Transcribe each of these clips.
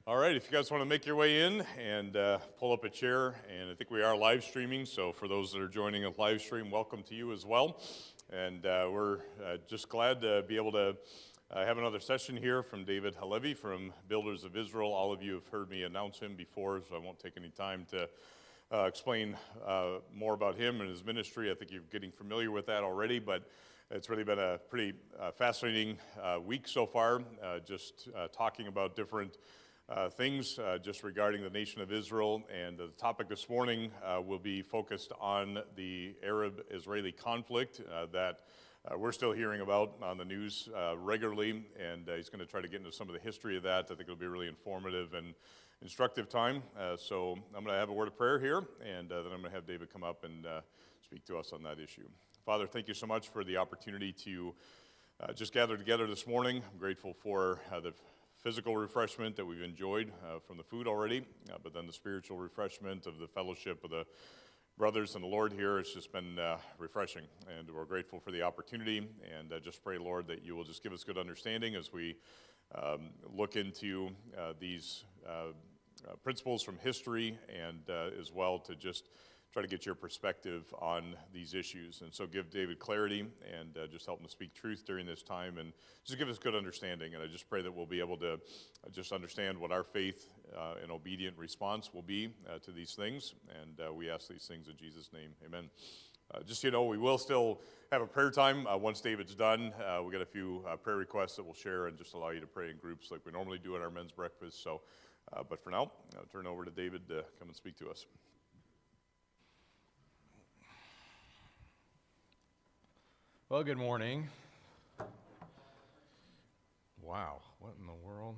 All right, if you guys want to make your way in and pull up a chair, and I think we are live streaming, so for those that are joining a live stream, welcome to you as well. And we're just glad to be able to have another session here from David Halevi from Builders of Israel. All of you have heard me announce him before, so I won't take any time to explain more about him and his ministry. I think you're getting familiar with that already, but it's really been a pretty fascinating week so far, just talking about different things just regarding the nation of Israel. And the topic this morning will be focused on the Arab-Israeli conflict that we're still hearing about on the news regularly, and he's going to try to get into some of the history of that. I think it'll be a really informative and instructive time. So I'm going to have a word of prayer here, and then I'm going to have David come up and speak to us on that issue. Father, thank you so much for the opportunity to just gather together this morning. I'm grateful for the physical refreshment that we've enjoyed from the food already, but then the spiritual refreshment of the fellowship of the brothers and the Lord here. It's just been refreshing, and we're grateful for the opportunity, and just pray, Lord, that you will just give us good understanding as we look into these principles from history, and as well to just try to get your perspective on these issues. And so give David clarity and just help him to speak truth during this time, and just give us good understanding. And I just pray that we'll be able to just understand what our faith and obedient response will be to these things. And we ask these things in Jesus' name, amen. Just so you know, we will still have a prayer time once David's done. We got a few prayer requests that we'll share and just allow you to pray in groups like we normally do at our men's breakfast. So, but for now, I'll turn over to David to come and speak to us. Well, good morning. Wow, what in the world?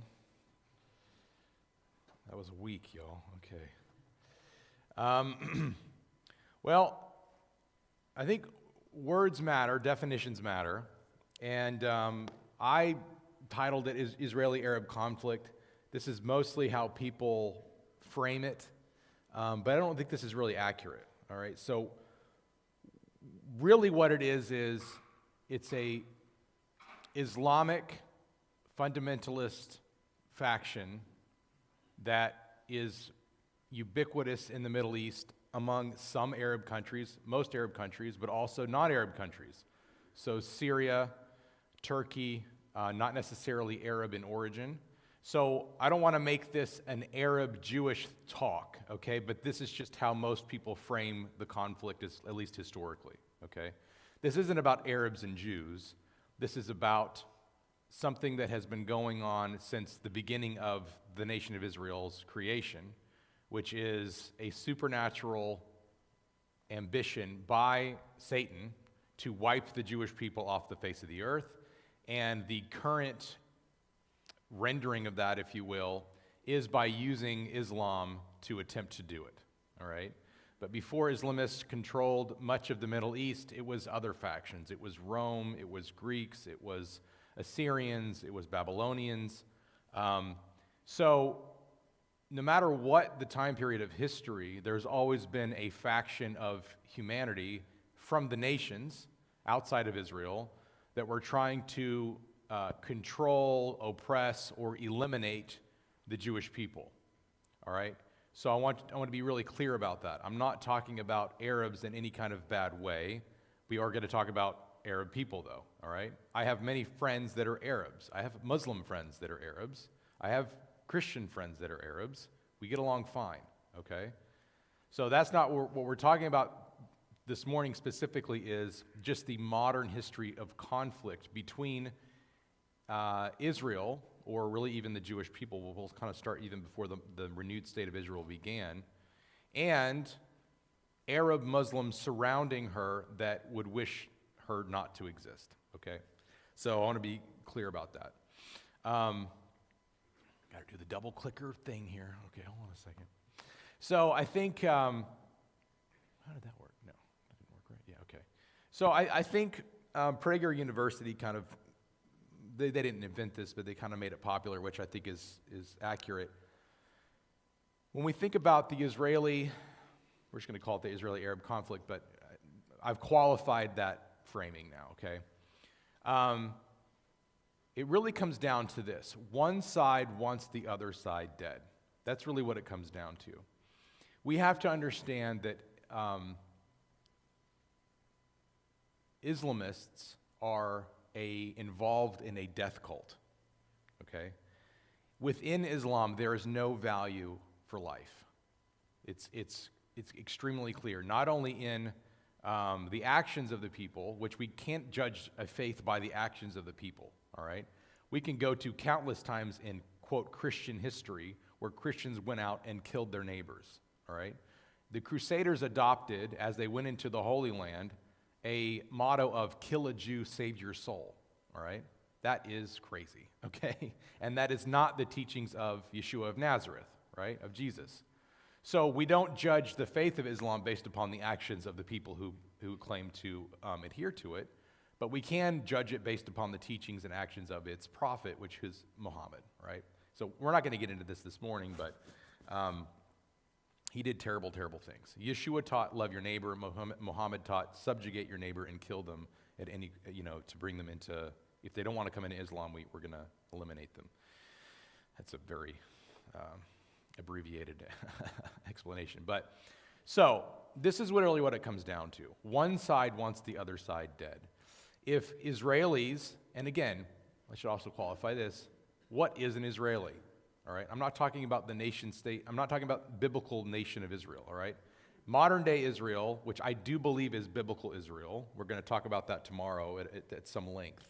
That was weak, y'all. Okay. Well, I think words matter, definitions matter, and I titled it Israeli-Arab conflict. This is mostly how people frame it, but I don't think this is really accurate, all right? So really what it is it's a Islamic fundamentalist faction that is ubiquitous in the Middle East among some Arab countries, most Arab countries, but also non-Arab countries. So Syria, Turkey, not necessarily Arab in origin. So I don't want to make this an Arab-Jewish talk, okay? But this is just how most people frame the conflict, at least historically, okay? This isn't about Arabs and Jews. This is about something that has been going on since the beginning of the nation of Israel's creation, which is a supernatural ambition by Satan to wipe the Jewish people off the face of the earth. And the current rendering of that, if you will, is by using Islam to attempt to do it, all right? But before Islamists controlled much of the Middle East, it was other factions. It was Rome, it was Greeks, it was Assyrians, it was Babylonians. So no matter what the time period of history, there's always been a faction of humanity from the nations outside of Israel that were trying to control, oppress, or eliminate the Jewish people, all right? So I want to be really clear about that. I'm not talking about Arabs in any kind of bad way. We are going to talk about Arab people, though, all right? I have many friends that are Arabs. I have Muslim friends that are Arabs. I have Christian friends that are Arabs. We get along fine, okay? So that's not what we're talking about this morning specifically, is just the modern history of conflict between Israel, or really even the Jewish people. We'll kind of start even before the renewed state of Israel began, and Arab Muslims surrounding her that would wish her not to exist, okay? So I want to be clear about that. Got to do the double clicker thing here. Okay, hold on a second. So I think, how did that work? No, that didn't work right. Yeah, okay. So I think Prager University kind of, they didn't invent this, but they kind of made it popular, which I think is accurate. When we think about the Israeli, we're just going to call it the Israeli-Arab conflict, but I've qualified that framing now, okay? it really comes down to this. One side wants the other side dead. That's really what it comes down to. We have to understand that Islamists are involved in a death cult, okay? Within Islam, there is no value for life. It's extremely clear, not only in the actions of the people, which we can't judge a faith by the actions of the people, all right? We can go to countless times in, quote, Christian history where Christians went out and killed their neighbors, all right? The Crusaders adopted, as they went into the Holy Land, a motto of kill a Jew, save your soul, all right? That is crazy, okay? And that is not the teachings of Yeshua of Nazareth, right, of Jesus. So we don't judge the faith of Islam based upon the actions of the people who claim to adhere to it, but we can judge it based upon the teachings and actions of its prophet, which is Muhammad, right? So we're not going to get into this morning, but he did terrible, terrible things. Yeshua taught love your neighbor. Muhammad taught subjugate your neighbor and kill them at any, to bring them into, if they don't want to come into Islam, we're going to eliminate them. That's a very abbreviated explanation. But so this is really what it comes down to. One side wants the other side dead. If Israelis, and again, I should also qualify this, what is an Israeli? All right, I'm not talking about the nation state. I'm not talking about biblical nation of Israel, all right? Modern day Israel, which I do believe is biblical Israel, we're going to talk about that tomorrow at some length.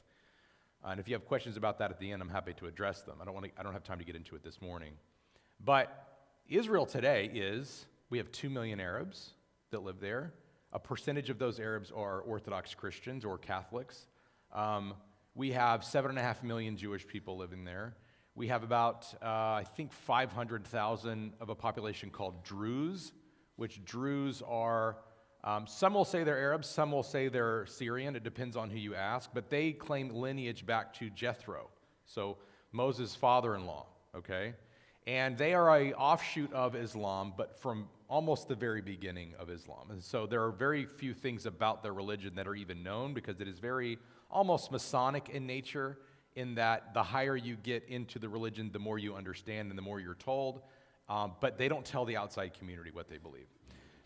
And if you have questions about that at the end, I'm happy to address them. I don't have time to get into it this morning. But Israel today we have 2 million Arabs that live there. A percentage of those Arabs are Orthodox Christians or Catholics. We have 7.5 million Jewish people living there. We have about, I think, 500,000 of a population called Druze, which Druze are, some will say they're Arabs, some will say they're Syrian. It depends on who you ask. But they claim lineage back to Jethro, so Moses' father-in-law, okay? And they are an offshoot of Islam, but from almost the very beginning of Islam. And so there are very few things about their religion that are even known because it is very almost Masonic in nature, in that the higher you get into the religion, the more you understand and the more you're told. But they don't tell the outside community what they believe.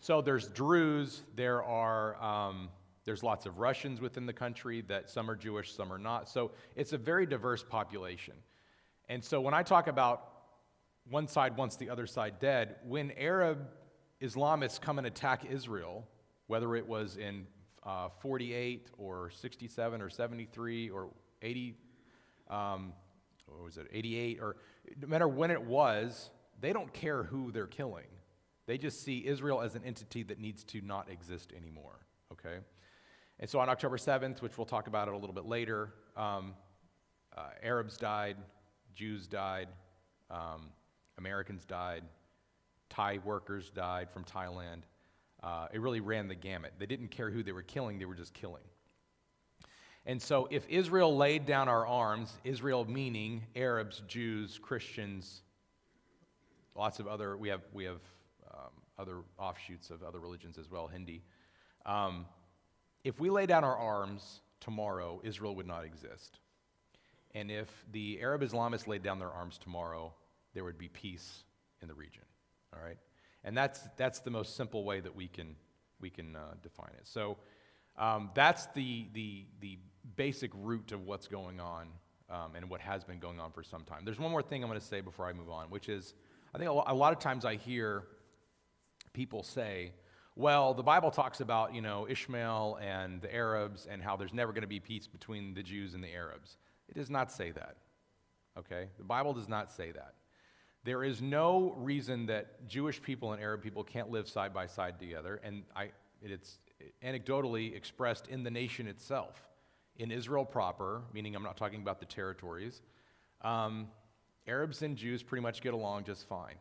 So there's Druze, there's lots of Russians within the country, that some are Jewish, some are not. So it's a very diverse population. And so when I talk about one side wants the other side dead, when Arab Islamists come and attack Israel, whether it was in 48 or 67 or 73 or 80, what was it, 88, or no matter when it was, they don't care who they're killing. They just see Israel as an entity that needs to not exist anymore, okay? And so on October 7th, which we'll talk about it a little bit later, Arabs died, Jews died, Americans died, Thai workers died from Thailand. It really ran the gamut. They didn't care who they were killing, they were just killing. And so if Israel laid down our arms, Israel meaning Arabs, Jews, Christians, lots of other, we have other offshoots of other religions as well, Hindi. If we lay down our arms tomorrow, Israel would not exist. And if the Arab Islamists laid down their arms tomorrow, there would be peace in the region, all right? And that's the most simple way that we can define it. So that's the basic root of what's going on and what has been going on for some time. There's one more thing I'm going to say before I move on, which is I think a lot of times I hear people say, well, the Bible talks about, Ishmael and the Arabs and how there's never going to be peace between the Jews and the Arabs. It does not say that, okay? The Bible does not say that. There is no reason that Jewish people and Arab people can't live side by side together, and it's anecdotally expressed in the nation itself. In Israel proper, meaning I'm not talking about the territories, Arabs and Jews pretty much get along just fine.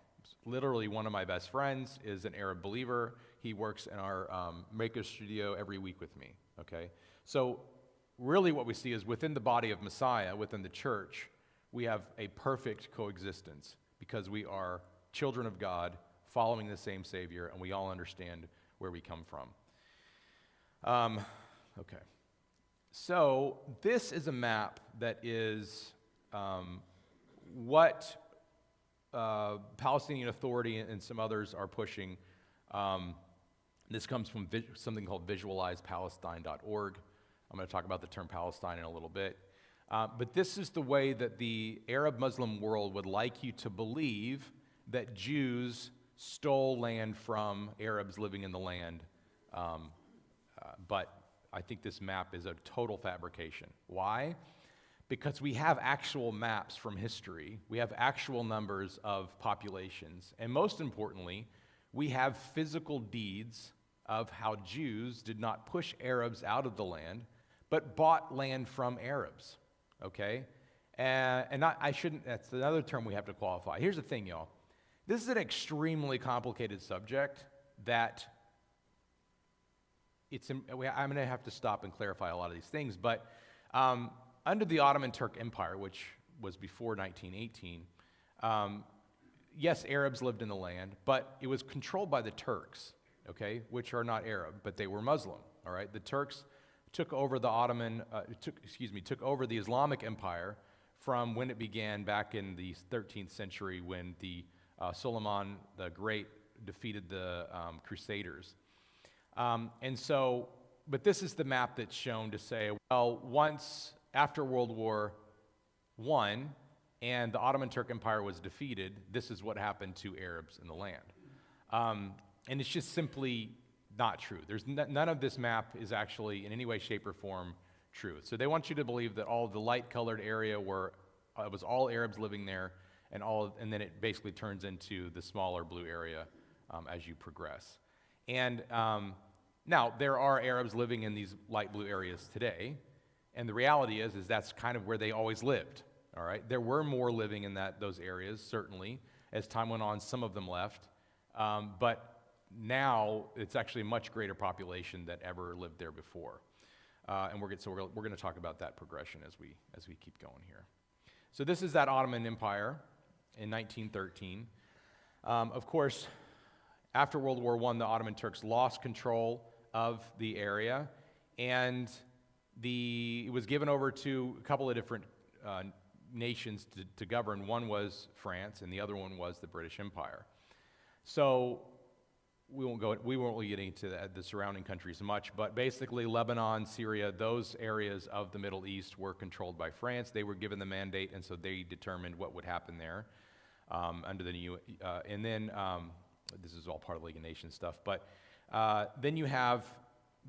Literally, one of my best friends is an Arab believer. He works in our maker studio every week with me, okay? So really what we see is within the body of Messiah, within the church, we have a perfect coexistence because we are children of God following the same Savior, and we all understand where we come from. Okay. So this is a map that is what Palestinian Authority and some others are pushing. This comes from something called visualizepalestine.org. I'm going to talk about the term Palestine in a little bit. But this is the way that the Arab Muslim world would like you to believe that Jews stole land from Arabs living in the land. But I think this map is a total fabrication. Why? Because we have actual maps from history. We have actual numbers of populations. And most importantly, we have physical deeds of how Jews did not push Arabs out of the land, but bought land from Arabs, okay? That's another term we have to qualify. Here's the thing, y'all. This is an extremely complicated subject that I'm going to have to stop and clarify a lot of these things, but under the Ottoman Turk Empire, which was before 1918, yes, Arabs lived in the land, but it was controlled by the Turks, okay, which are not Arab, but they were Muslim, all right? The Turks took over took over the Islamic Empire from when it began back in the 13th century when the Suleiman the Great defeated the Crusaders. But this is the map that's shown to say, well, once after World War I and the Ottoman Turk Empire was defeated, this is what happened to Arabs in the land. And it's just simply not true. There's none of this map is actually in any way, shape, or form true. So they want you to believe that all the light-colored area where it was all Arabs living there, and then it basically turns into the smaller blue area as you progress. And now there are Arabs living in these light blue areas today, and the reality is that's kind of where they always lived. All right, there were more living in those areas certainly. As time went on, some of them left, but now it's actually a much greater population that ever lived there before. And we're going to talk about that progression as we keep going here. So this is that Ottoman Empire in 1913. Of course, after World War I, the Ottoman Turks lost control of the area, and it was given over to a couple of different nations to govern. One was France, and the other one was the British Empire. So we won't really get into the surrounding countries much, but basically Lebanon, Syria, those areas of the Middle East were controlled by France. They were given the mandate, and so they determined what would happen there under the new. And then this is all part of League of Nations stuff, but then you have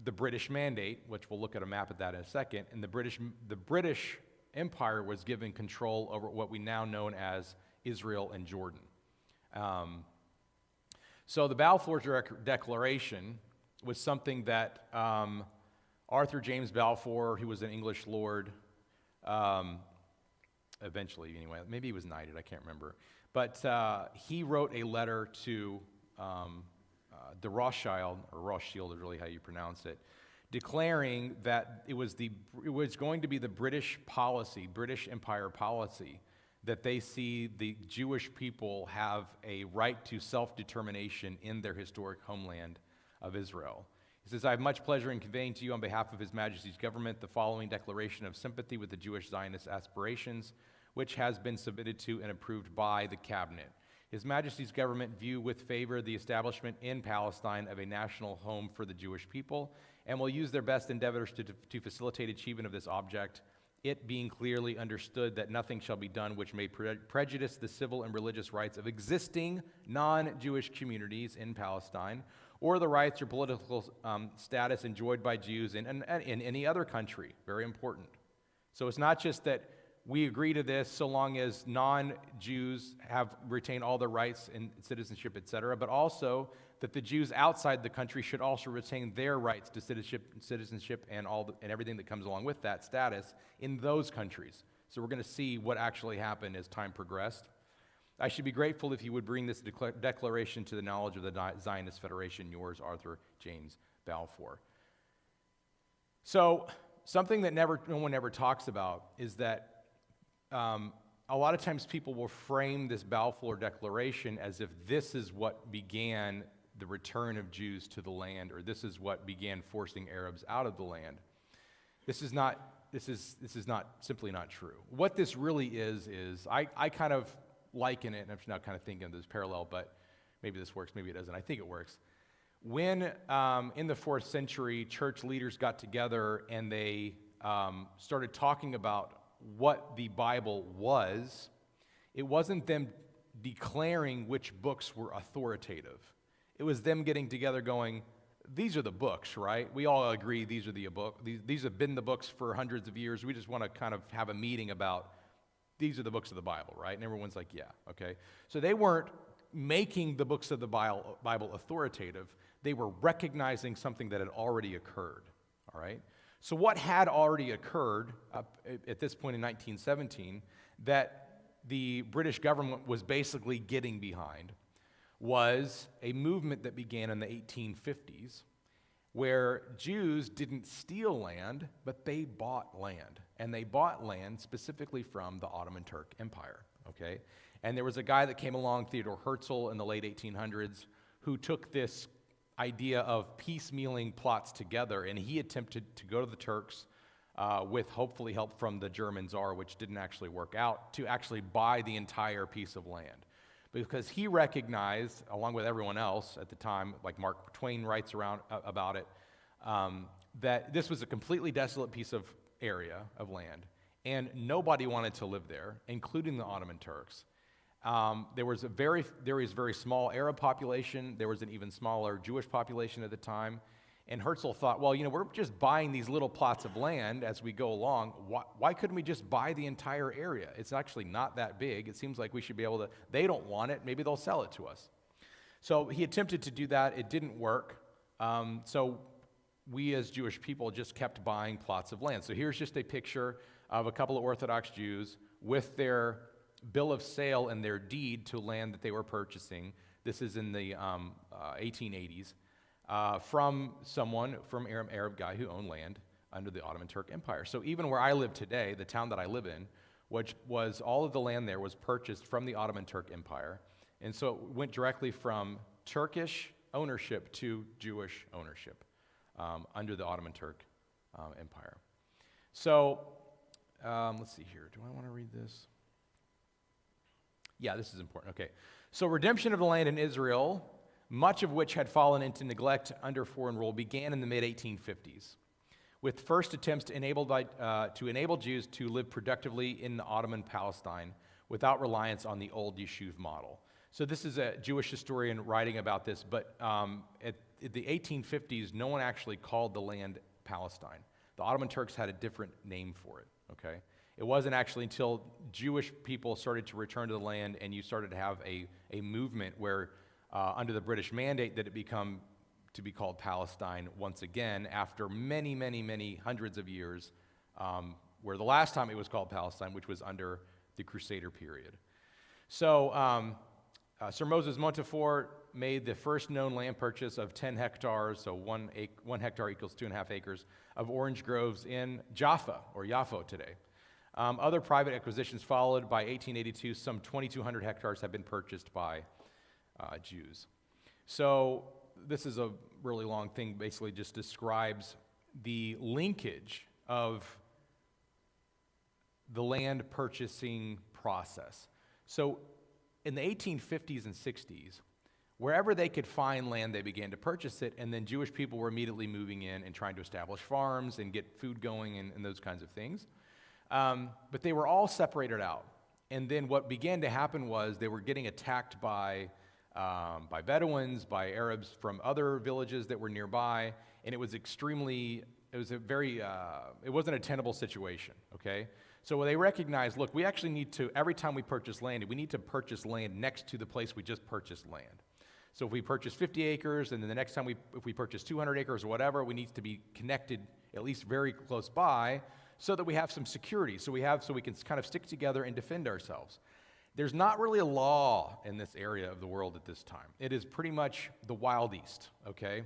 the British mandate, which we'll look at a map of that in a second. And the British Empire was given control over what we now know as Israel and Jordan. So the Balfour Declaration was something that Arthur James Balfour, who was an English lord, eventually anyway, maybe he was knighted, I can't remember, but he wrote a letter to de Rothschild, or Rothschild is really how you pronounce it, declaring that it was going to be the British Empire policy, that they see the Jewish people have a right to self-determination in their historic homeland of Israel. He says, I have much pleasure in conveying to you on behalf of His Majesty's government the following declaration of sympathy with the Jewish Zionist aspirations, which has been submitted to and approved by the Cabinet. His Majesty's government view with favor the establishment in Palestine of a national home for the Jewish people and will use their best endeavors to facilitate achievement of this object, it being clearly understood that nothing shall be done which may prejudice the civil and religious rights of existing non-Jewish communities in Palestine, or the rights or political status enjoyed by Jews in any other country. Very important. So it's not just that we agree to this so long as non-Jews have retained all their rights and citizenship, etc., but also that the Jews outside the country should also retain their rights to citizenship and everything that comes along with that status in those countries. So we're going to see what actually happened as time progressed. I should be grateful if you would bring this declaration to the knowledge of the Zionist Federation, yours, Arthur James Balfour. So something that no one ever talks about is that a lot of times people will frame this Balfour Declaration as if this is what began the return of Jews to the land, or this is what began forcing Arabs out of the land. This is not simply not true. What this really is I kind of liken it, and I'm now kind of thinking of this parallel, but maybe this works, maybe it doesn't. I think it works. When in the 4th century, church leaders got together and they started talking about what the Bible was, it wasn't them declaring which books were authoritative. It was them getting together going, these are the books, right? We all agree these are the book. These have been the books for hundreds of years. We just want to kind of have a meeting about these are the books of the Bible, right? And everyone's like, yeah, okay. So they weren't making the books of the Bible authoritative. They were recognizing something that had already occurred, all right? So what had already occurred at this point in 1917 that the British government was basically getting behind was a movement that began in the 1850s where Jews didn't steal land, but they bought land. And they bought land specifically from the Ottoman Turk Empire, okay? And there was a guy that came along, Theodor Herzl, in the late 1800s, who took this idea of piecemealing plots together, and he attempted to go to the Turks with hopefully help from the German Tsar, which didn't actually work out, to actually buy the entire piece of land. Because he recognized, along with everyone else at the time, like Mark Twain writes about it, that this was a completely desolate piece of area of land, and nobody wanted to live there, including the Ottoman Turks. There was a very small Arab population. There was an even smaller Jewish population at the time. And Herzl thought, well, we're just buying these little plots of land as we go along. Why couldn't we just buy the entire area? It's actually not that big. It seems like we should be able to. They don't want it. Maybe they'll sell it to us. So he attempted to do that. It didn't work. So we as Jewish people just kept buying plots of land. So here's just a picture of a couple of Orthodox Jews with their bill of sale and their deed to land that they were purchasing. This is in the 1880s. From Arab guy who owned land under the Ottoman Turk Empire. So even where I live today, the town that I live in, which was all of the land there was purchased from the Ottoman Turk Empire. And so it went directly from Turkish ownership to Jewish ownership under the Ottoman Turk Empire. So let's see here. Do I want to read this? Yeah, this is important. Okay. So redemption of the land in Israel, much of which had fallen into neglect under foreign rule, began in the mid-1850s, with first attempts to enable Jews to live productively in Ottoman Palestine without reliance on the old Yishuv model. So this is a Jewish historian writing about this, but at the 1850s, no one actually called the land Palestine. The Ottoman Turks had a different name for it, okay? It wasn't actually until Jewish people started to return to the land and you started to have a movement where under the British mandate that it become to be called Palestine once again after many, many, many hundreds of years, where the last time it was called Palestine, which was under the Crusader period. So Sir Moses Montefiore made the first known land purchase of 10 hectares, so 1 hectare equals 2.5 acres, of orange groves in Jaffa, or Yaffo today. Other private acquisitions followed. By 1882, some 2,200 hectares have been purchased by Jews. So this is a really long thing, basically just describes the linkage of the land purchasing process. So in the 1850s and 60s, wherever they could find land, they began to purchase it, and then Jewish people were immediately moving in and trying to establish farms and get food going and those kinds of things. But they were all separated out. And then what began to happen was they were getting attacked by Bedouins, by Arabs from other villages that were nearby, and it wasn't a tenable situation, okay? So they recognized, look, we actually need to, every time we purchase land, we need to purchase land next to the place we just purchased land. So if we purchase 50 acres, and then the next time if we purchase 200 acres or whatever, we need to be connected at least very close by so that we have some security, so we can kind of stick together and defend ourselves. There's not really a law in this area of the world at this time. It is pretty much the Wild East, okay?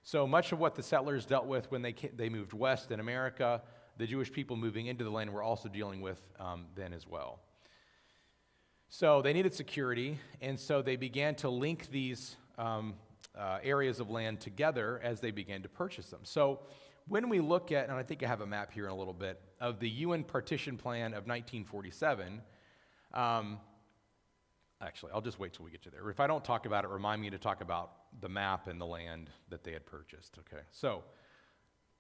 So much of what the settlers dealt with when they moved west in America, the Jewish people moving into the land were also dealing with then as well. So they needed security, and so they began to link these areas of land together as they began to purchase them. So when we look at, and I think I have a map here in a little bit, of the UN partition plan of 1947, actually, I'll just wait till we get to there. If I don't talk about it, remind me to talk about the map and the land that they had purchased, okay? So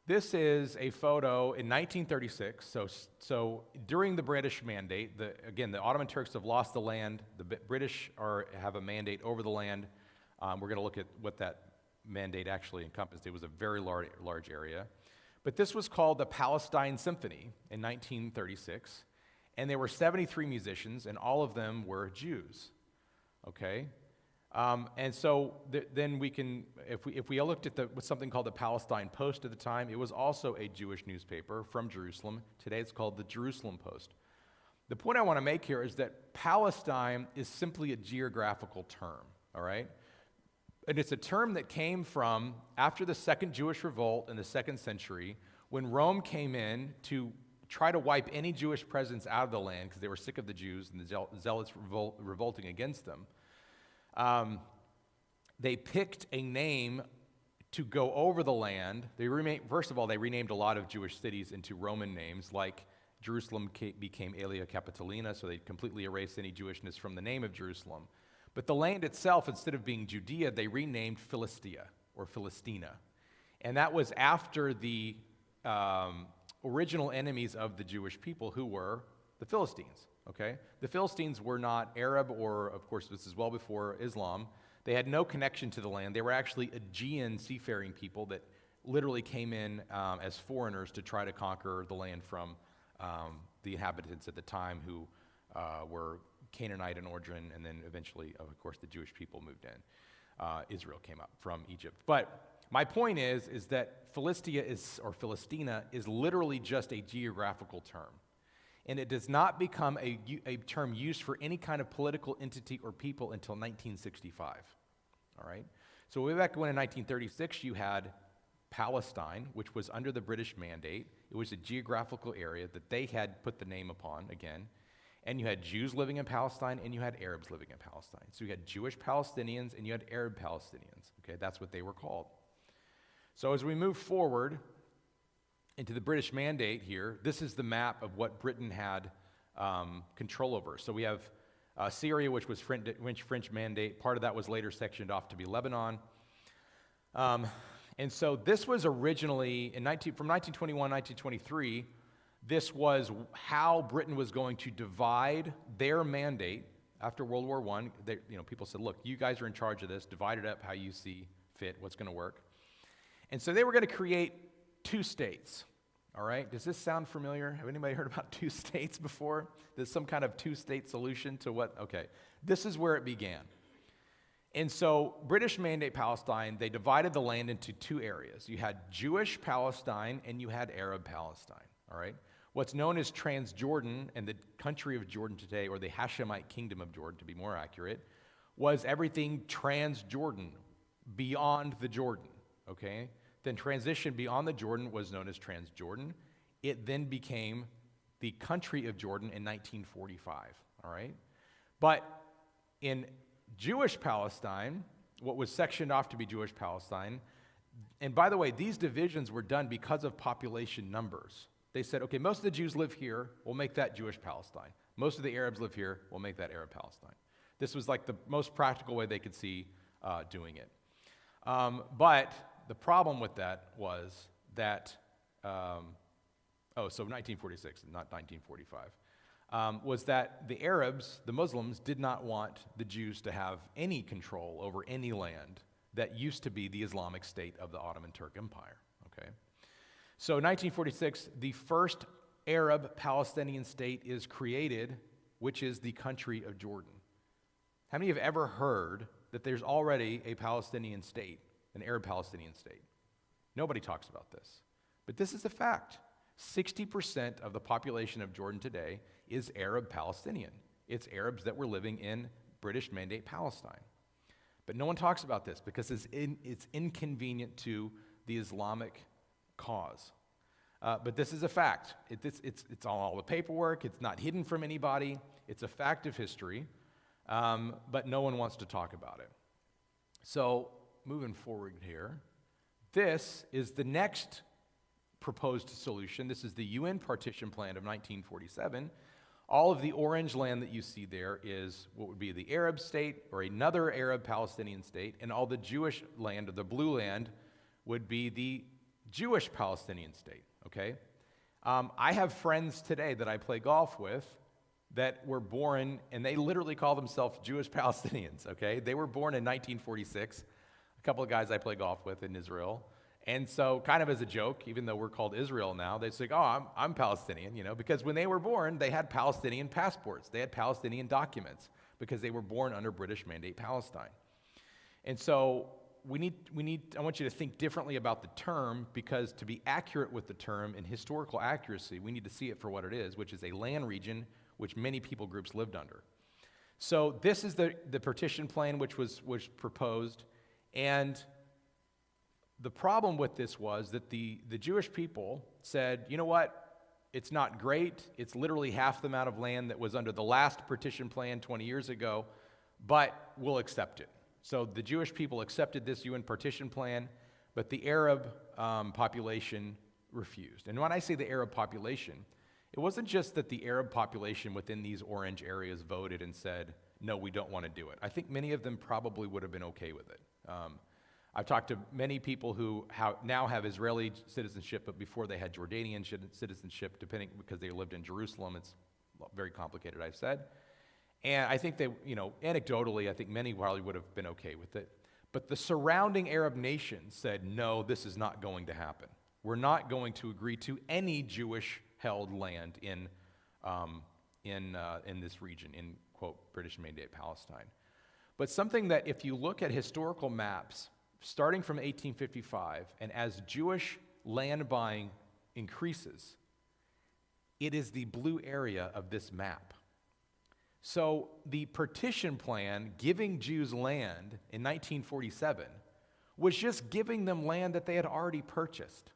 this is a photo in 1936. So during the British mandate, again, the Ottoman Turks have lost the land. The British have a mandate over the land. We're going to look at what that mandate actually encompassed. It was a very large area. But this was called the Palestine Symphony in 1936. And there were 73 musicians, and all of them were Jews, okay? And so then we can, if we looked at something called the Palestine Post at the time, it was also a Jewish newspaper from Jerusalem. Today it's called the Jerusalem Post. The point I want to make here is that Palestine is simply a geographical term, all right? And it's a term that came from after the Second Jewish Revolt in the 2nd century, when Rome came in to try to wipe any Jewish presence out of the land because they were sick of the Jews and the zealots revolting against them. They picked a name to go over the land. First of all, they renamed a lot of Jewish cities into Roman names, like Jerusalem became Aelia Capitolina, so they completely erased any Jewishness from the name of Jerusalem. But the land itself, instead of being Judea, they renamed Philistia, or Philistina. And that was after the original enemies of the Jewish people, who were the Philistines, okay? The Philistines were not Arab, or, of course, this is well before Islam. They had no connection to the land. They were actually Aegean seafaring people that literally came in as foreigners to try to conquer the land from the inhabitants at the time, who were Canaanite and origin, and then eventually, of course, the Jewish people moved in. Israel came up from Egypt. But my point is that Philistia or Philistina is literally just a geographical term. And it does not become a term used for any kind of political entity or people until 1965, all right? So way back when in 1936, you had Palestine, which was under the British mandate. It was a geographical area that they had put the name upon, again. And you had Jews living in Palestine, and you had Arabs living in Palestine. So you had Jewish Palestinians, and you had Arab Palestinians, okay? That's what they were called. So as we move forward into the British mandate here, this is the map of what Britain had control over. So we have Syria, which was French mandate. Part of that was later sectioned off to be Lebanon. And so this was originally, from 1921, 1923, this was how Britain was going to divide their mandate after World War I. People said, look, you guys are in charge of this. Divide it up how you see fit, what's going to work. And so they were going to create 2 states, all right? Does this sound familiar? Have anybody heard about 2 states before? There's some kind of 2-state solution to what? Okay, this is where it began. And so British Mandate Palestine, they divided the land into 2 areas. You had Jewish Palestine and you had Arab Palestine, all right? What's known as Transjordan and the country of Jordan today, or the Hashemite kingdom of Jordan to be more accurate, was everything Transjordan, beyond the Jordan, okay? Then transition beyond the Jordan was known as Transjordan. It then became the country of Jordan in 1945, all right? But in Jewish Palestine, what was sectioned off to be Jewish Palestine, and by the way, these divisions were done because of population numbers. They said, okay, most of the Jews live here, we'll make that Jewish Palestine. Most of the Arabs live here, we'll make that Arab Palestine. This was like the most practical way they could see doing it. But the problem with that was that, so 1946, not 1945, was that the Arabs, the Muslims, did not want the Jews to have any control over any land that used to be the Islamic State of the Ottoman Turk Empire, okay? So 1946, the first Arab Palestinian state is created, which is the country of Jordan. How many have ever heard that there's already a Palestinian state, an Arab Palestinian state? Nobody talks about this. But this is a fact. 60% of the population of Jordan today is Arab Palestinian. It's Arabs that were living in British Mandate Palestine. But no one talks about this because it's inconvenient to the Islamic cause. But this is a fact. It's on all the paperwork. It's not hidden from anybody. It's a fact of history, but no one wants to talk about it. So moving forward here, this is the next proposed solution. This is the UN partition plan of 1947. All of the orange land that you see there is what would be the Arab state or another Arab Palestinian state, and all the Jewish land, or the blue land, would be the Jewish Palestinian state, okay? I have friends today that I play golf with that were born, and they literally call themselves Jewish Palestinians, okay? They were born in 1946, a couple of guys I play golf with in Israel. And so, kind of as a joke, even though we're called Israel now, they say, oh, I'm Palestinian, because when they were born, they had Palestinian passports. They had Palestinian documents because they were born under British Mandate Palestine. And so, I want you to think differently about the term, because to be accurate with the term in historical accuracy, we need to see it for what it is, which is a land region which many people groups lived under. So this is the partition plan which was proposed, and the problem with this was that the Jewish people said, you know what, it's not great, it's literally half the amount of land that was under the last partition plan 20 years ago, but we'll accept it. So the Jewish people accepted this UN partition plan, but the Arab population refused. And when I say the Arab population, it wasn't just that the Arab population within these orange areas voted and said, no, we don't want to do it. I think many of them probably would have been okay with it. I've talked to many people who now have Israeli citizenship, but before they had Jordanian citizenship, because they lived in Jerusalem. It's very complicated, I've said. And I think they, anecdotally, I think many probably would have been okay with it. But the surrounding Arab nations said, no, this is not going to happen. We're not going to agree to any Jewish-held land in this region, in, quote, British Mandate Palestine. But something that if you look at historical maps, starting from 1855, and as Jewish land buying increases, it is the blue area of this map. So the partition plan giving Jews land in 1947 was just giving them land that they had already purchased.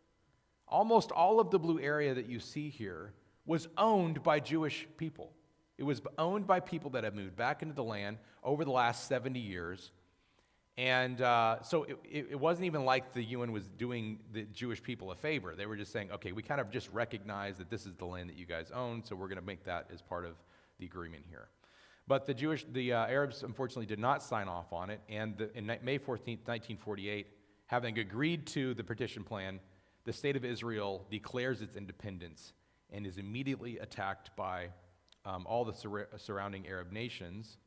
Almost all of the blue area that you see here was owned by Jewish people. It was owned by people that have moved back into the land over the last 70 years. And so it wasn't even like the UN was doing the Jewish people a favor. They were just saying, okay, we kind of just recognize that this is the land that you guys own, so we're going to make that as part of the agreement here. But the Arabs, unfortunately, did not sign off on it, and in May 14th, 1948, having agreed to the partition plan, the State of Israel declares its independence and is immediately attacked by all the surrounding Arab nations,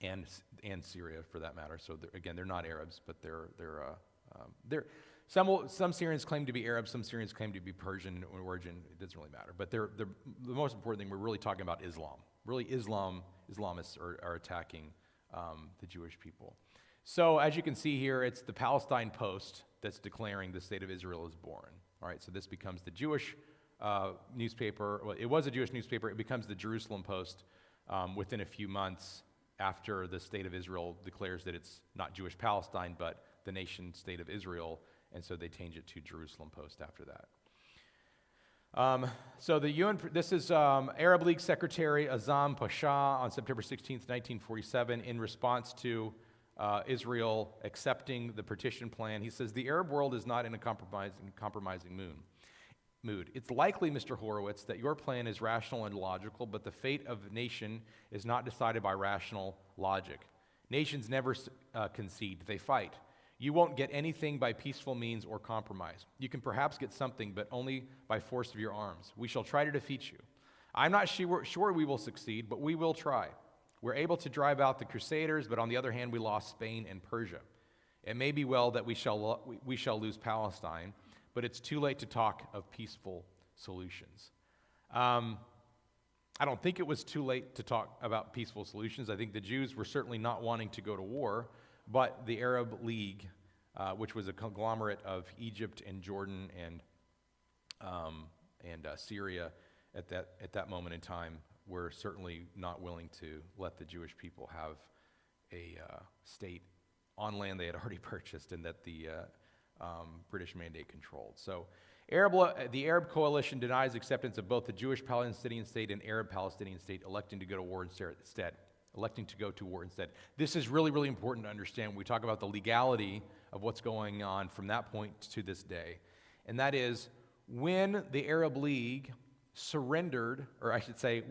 and Syria, for that matter. So again, they're not Arabs, but they're some Syrians claim to be Arab, some Syrians claim to be Persian in origin. It doesn't really matter. But the most important thing, we're really talking about Islam. Really, Islamists are attacking the Jewish people. So as you can see here, it's the Palestine Post that's declaring the State of Israel is born. All right, so this becomes the Jewish newspaper. Well, it was a Jewish newspaper. It becomes the Jerusalem Post within a few months after the State of Israel declares that it's not Jewish Palestine, but the nation state of Israel, and so they change it to Jerusalem Post after that. So the UN, this is Arab League Secretary Azam Pasha on September 16th, 1947, in response to Israel accepting the partition plan. He says, the Arab world is not in a compromising mood. It's likely, Mr. Horowitz, that your plan is rational and logical, but the fate of a nation is not decided by rational logic. Nations never concede, they fight. You won't get anything by peaceful means or compromise. You can perhaps get something, but only by force of your arms. We shall try to defeat you. I'm not sure we will succeed, but we will try. We're able to drive out the Crusaders, but on the other hand, we lost Spain and Persia. It may be well that we shall lose Palestine, but it's too late to talk of peaceful solutions. I don't think it was too late to talk about peaceful solutions. I think the Jews were certainly not wanting to go to war, but the Arab League, which was a conglomerate of Egypt and Jordan and Syria at that moment in time, were certainly not willing to let the Jewish people have a state on land they had already purchased and that the British Mandate controlled. So the Arab coalition denies acceptance of both the Jewish Palestinian state and Arab Palestinian state, electing to go to war instead. This is really, really important to understand when we talk about the legality of what's going on from that point to this day. and that is when the Arab League surrendered, or I should say,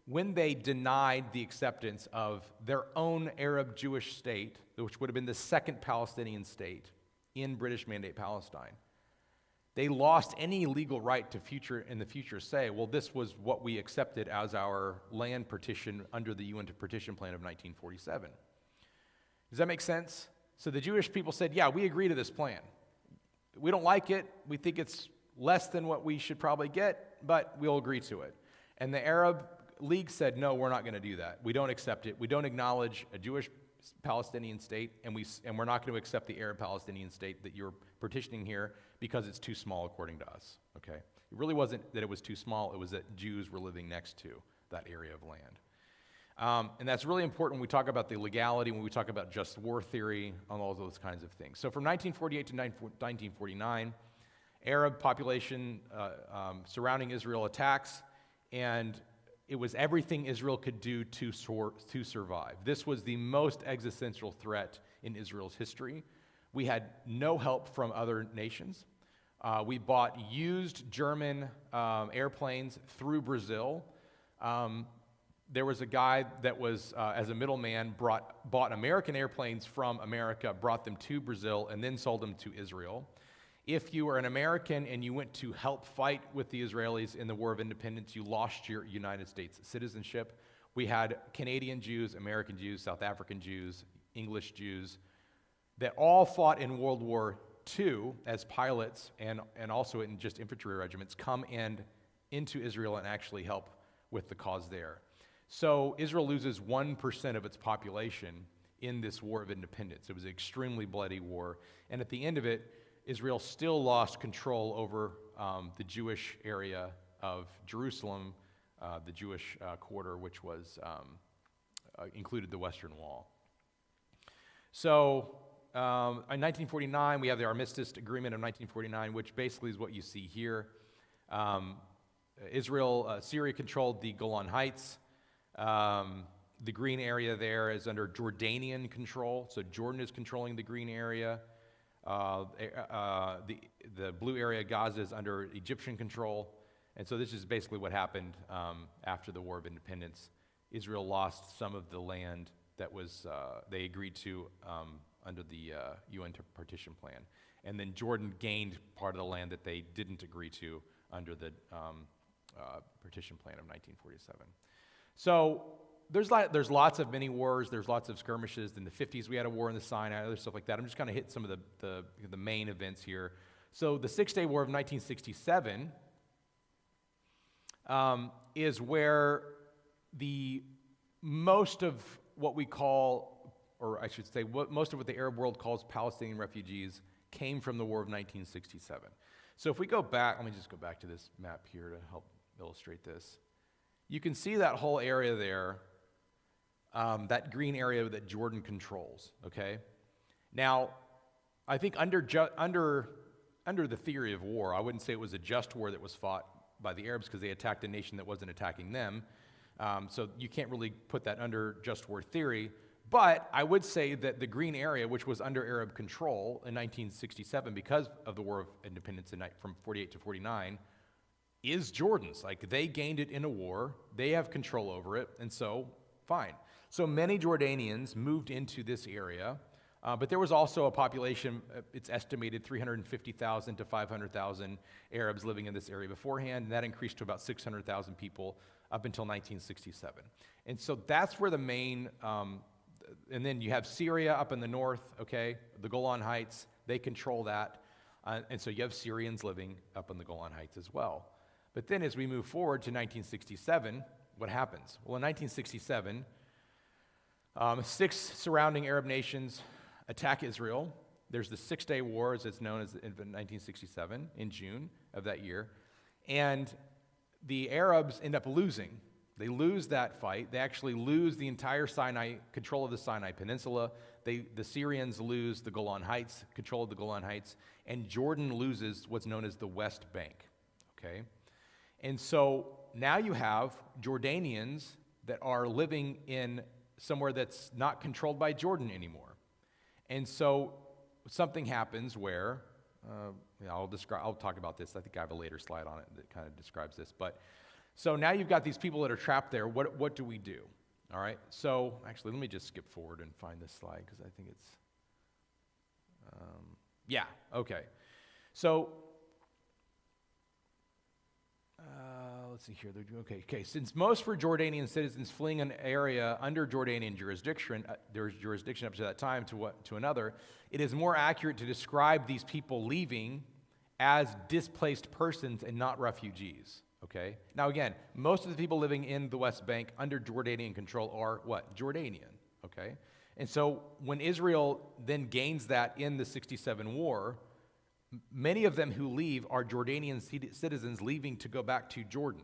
when they denied the acceptance of their own Arab Jewish state, which would have been the second Palestinian state in British Mandate Palestine, they lost any legal right to in the future say, well, this was what we accepted as our land partition under the UN Partition Plan of 1947. Does that make sense? So the Jewish people said, yeah, we agree to this plan. We don't like it. We think it's less than what we should probably get, but we'll agree to it. And the Arab League said, no, we're not going to do that. We don't accept it. We don't acknowledge a Jewish Palestinian state, and we're not going to accept the Arab Palestinian state that you're partitioning here because it's too small according to us, okay? It really wasn't that it was too small. It was that Jews were living next to that area of land. And that's really important when we talk about the legality, when we talk about just war theory, on all those kinds of things. So from 1948 to 1949, Arab population surrounding Israel attacks, and it was everything Israel could do to survive. This was the most existential threat in Israel's history. We had no help from other nations. We bought used German airplanes through Brazil. There was a guy that was, as a middleman, bought American airplanes from America, brought them to Brazil, and then sold them to Israel. If you were an American and you went to help fight with the Israelis in the War of Independence, you lost your United States citizenship. We had Canadian Jews, American Jews, South African Jews, English Jews that all fought in World War II as pilots and also in just infantry regiments come into Israel and actually help with the cause there. So Israel loses 1% of its population in this War of Independence. It was an extremely bloody war. And at the end of it, Israel still lost control over the Jewish area of Jerusalem, the Jewish quarter, which was included the Western Wall. So in 1949, we have the Armistice Agreement of 1949, which basically is what you see here. Syria controlled the Golan Heights. The green area there is under Jordanian control, so Jordan is controlling the green area. The blue area, Gaza, is under Egyptian control. And so this is basically what happened after the War of Independence. Israel lost some of the land that was they agreed to under the UN Partition Plan. And then Jordan gained part of the land that they didn't agree to under the Partition Plan of 1947. So there's lots of mini wars, there's lots of skirmishes. In the 50s, we had a war in the Sinai, other stuff like that. I'm just kind of hitting some of the main events here. So the Six-Day War of 1967 is where most of what we call, or I should say, most of what the Arab world calls Palestinian refugees came from the War of 1967. So if we go back, let me just go back to this map here to help illustrate this. You can see that whole area there, that green area that Jordan controls, okay? Now, I think under the theory of war, I wouldn't say it was a just war that was fought by the Arabs because they attacked a nation that wasn't attacking them. So you can't really put that under just war theory. But I would say that the green area, which was under Arab control in 1967 because of the War of Independence from 48 to 49, is Jordan's. Like, they gained it in a war. They have control over it, and so, fine. So many Jordanians moved into this area, but there was also a population, it's estimated 350,000 to 500,000 Arabs living in this area beforehand, and that increased to about 600,000 people up until 1967. And so that's where the main, and then you have Syria up in the north, okay, the Golan Heights, they control that, and so you have Syrians living up in the Golan Heights as well. But then as we move forward to 1967, what happens? Well, in 1967, 6 surrounding Arab nations attack Israel. There's the Six-Day War, as it's known as in 1967, in June of that year. And the Arabs end up losing. They lose that fight. They actually lose the entire control of the Sinai Peninsula. The Syrians lose the Golan Heights, control of the Golan Heights, and Jordan loses what's known as the West Bank, okay? And so now you have Jordanians that are living in somewhere that's not controlled by Jordan anymore. And so something happens where Yeah, I'll talk about this. I think I have a later slide on it that kind of describes this. But so now you've got these people that are trapped there. What do we do? All right. So actually, let me just skip forward and find this slide because I think it's. Yeah. Okay. So. Let's see here. Okay. Since most were Jordanian citizens fleeing an area under Jordanian jurisdiction, there's jurisdiction up to that time to another, it is more accurate to describe these people leaving as displaced persons and not refugees. Okay. Now again, most of the people living in the West Bank under Jordanian control are what? Jordanian. Okay. And so when Israel then gains that in the 67 war, many of them who leave are Jordanian citizens leaving to go back to Jordan,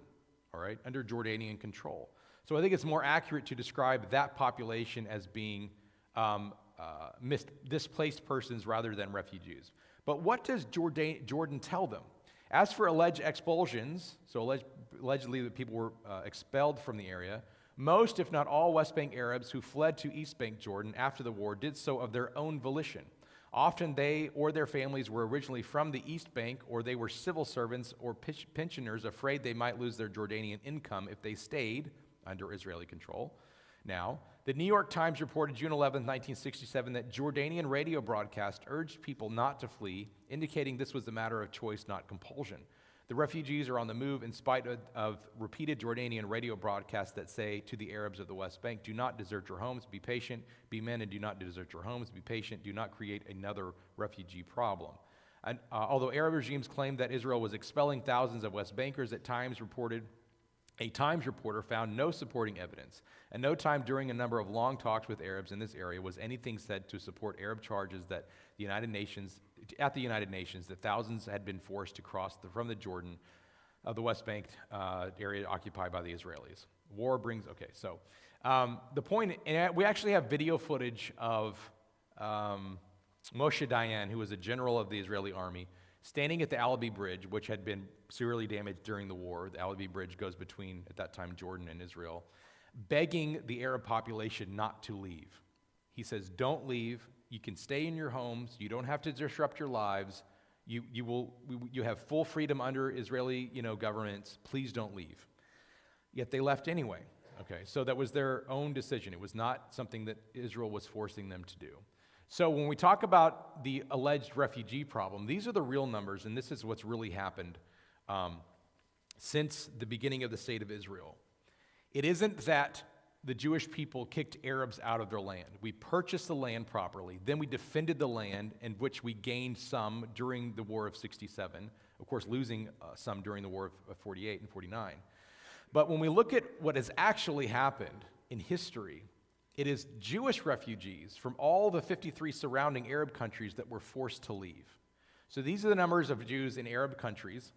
all right, under Jordanian control. So I think it's more accurate to describe that population as being displaced persons rather than refugees. But what does Jordan tell them? As for alleged expulsions, so allegedly that people were expelled from the area, most, if not all, West Bank Arabs who fled to East Bank Jordan after the war did so of their own volition. Often they or their families were originally from the East Bank, or they were civil servants or pensioners afraid they might lose their Jordanian income if they stayed under Israeli control. Now, the New York Times reported June 11, 1967, that Jordanian radio broadcast urged people not to flee, indicating this was a matter of choice, not compulsion. The refugees are on the move in spite of repeated Jordanian radio broadcasts that say to the Arabs of the West Bank, do not desert your homes, be patient, be men, and do not desert your homes, be patient, do not create another refugee problem. And, although Arab regimes claimed that Israel was expelling thousands of West Bankers, a Times reporter found no supporting evidence. At no time during a number of long talks with Arabs in this area was anything said to support Arab charges that the United Nations that thousands had been forced to cross from the Jordan of the West Bank area occupied by the Israelis. War brings, okay, so the point, and we actually have video footage of Moshe Dayan, who was a general of the Israeli army, standing at the Alabi Bridge, which had been severely damaged during the war. The Alabi Bridge goes between, at that time, Jordan and Israel, begging the Arab population not to leave. He says, don't leave. You can stay in your homes. You don't have to disrupt your lives. You have full freedom under Israeli, governments. Please don't leave. Yet they left anyway. Okay, so that was their own decision. It was not something that Israel was forcing them to do. So when we talk about the alleged refugee problem, these are the real numbers, and this is what's really happened since the beginning of the state of Israel. It isn't that the Jewish people kicked Arabs out of their land. We purchased the land properly. Then we defended the land, in which we gained some during the War of 67, of course losing some during the War of 48 and 49. But when we look at what has actually happened in history, it is Jewish refugees from all the 53 surrounding Arab countries that were forced to leave. So these are the numbers of Jews in Arab countries.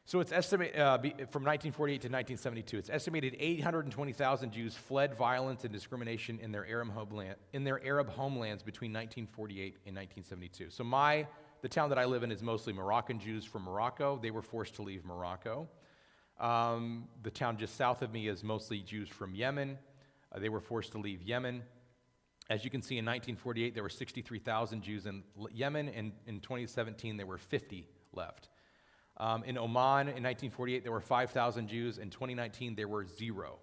So it's estimated from 1948 to 1972. It's estimated 820,000 Jews fled violence and discrimination in their Arab homelands between 1948 and 1972. So the town that I live in is mostly Moroccan Jews from Morocco. They were forced to leave Morocco. The town just south of me is mostly Jews from Yemen. They were forced to leave Yemen. As you can see, in 1948, there were 63,000 Jews in Yemen, and in 2017, there were 50 left. In Oman, in 1948, there were 5,000 Jews. In 2019, there were 0.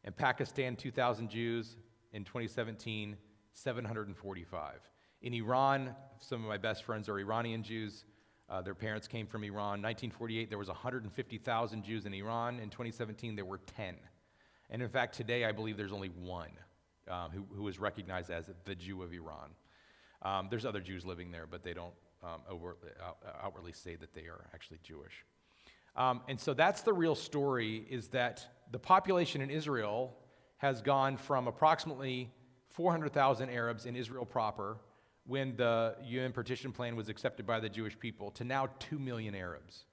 In Pakistan, 2,000 Jews. In 2017, 745. In Iran, some of my best friends are Iranian Jews. Their parents came from Iran. 1948, there was 150,000 Jews in Iran. In 2017, there were 10. And in fact, today, I believe there's only one who is recognized as the Jew of Iran. There's other Jews living there, but they don't outwardly say that they are actually Jewish. And so that's the real story, is that the population in Israel has gone from approximately 400,000 Arabs in Israel proper when the UN partition plan was accepted by the Jewish people to now 2 million Arabs.